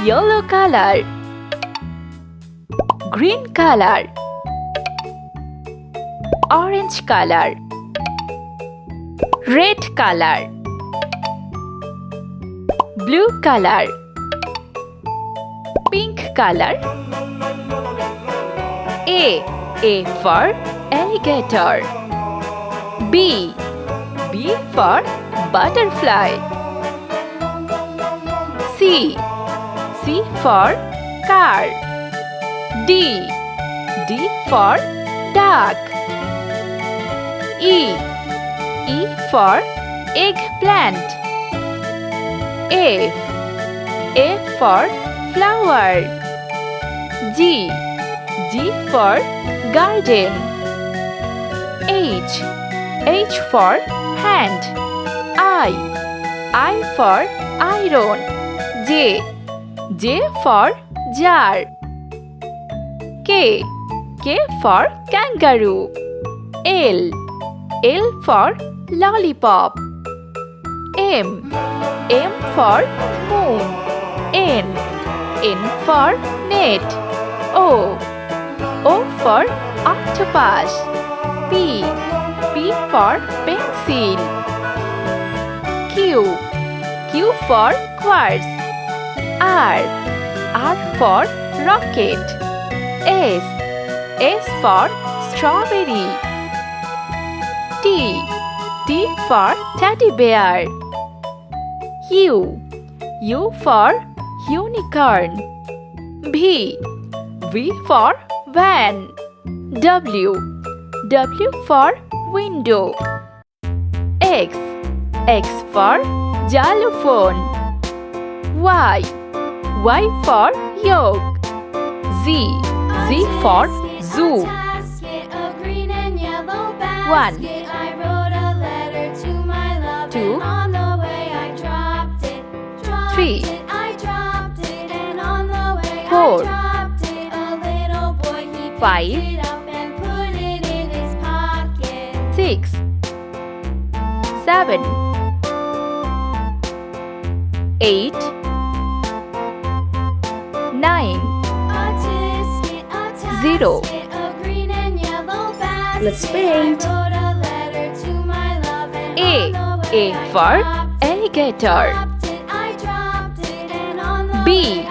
yellow color, green color, orange color, red color, blue color, pink color. A for alligator. B for butterfly. C for car. D for duck. E for eggplant. F for flower. G for garden. H for hand. I for iron. J for jar. K for kangaroo. L for lollipop. M for moon. N for net. O for octopus. P for pencil. Q for quartz. R for rocket. S for strawberry. T for teddy bear. U for unicorn. V for van. W for window. X for xylophone. Y for yolk. Z for zoo. 1 2 3 4 5 6 7 8 9 0 Let's paint. A for alligator. B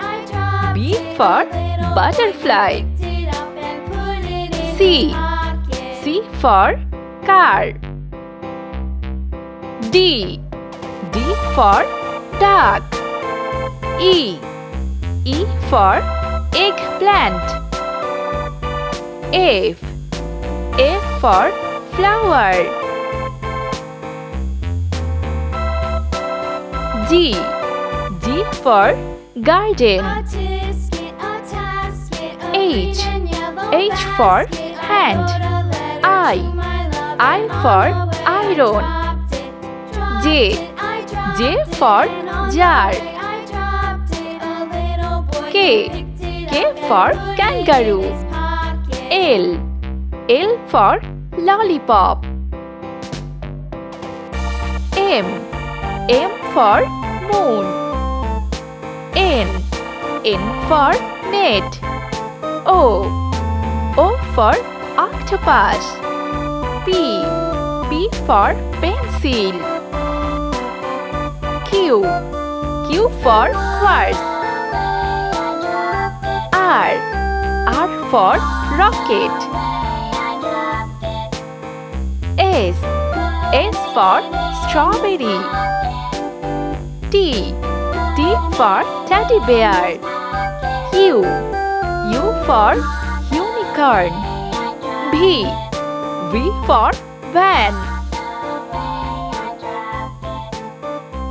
for butterfly. C for car. D for duck. E for eggplant. F for flower. G for garden. H for hand. I for iron. J for jar. K for kangaroo. L for lollipop. M for moon. N for net. O for octopus. P for pencil. Q for quartz. R for rocket. S for strawberry. T for teddy bear. U for unicorn. V for van.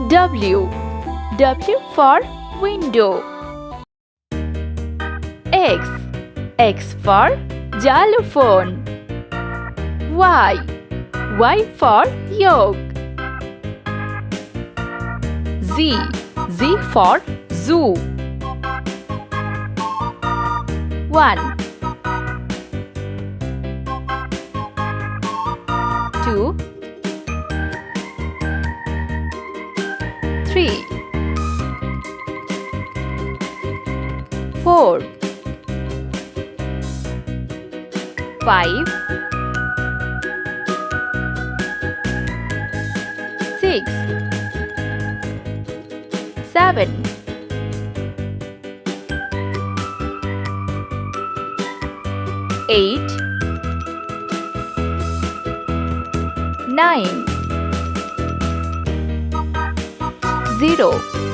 W for window. X for xylophone. Y for yolk. Z for zoo. 1 2 3 4 5 6 7 8 9 0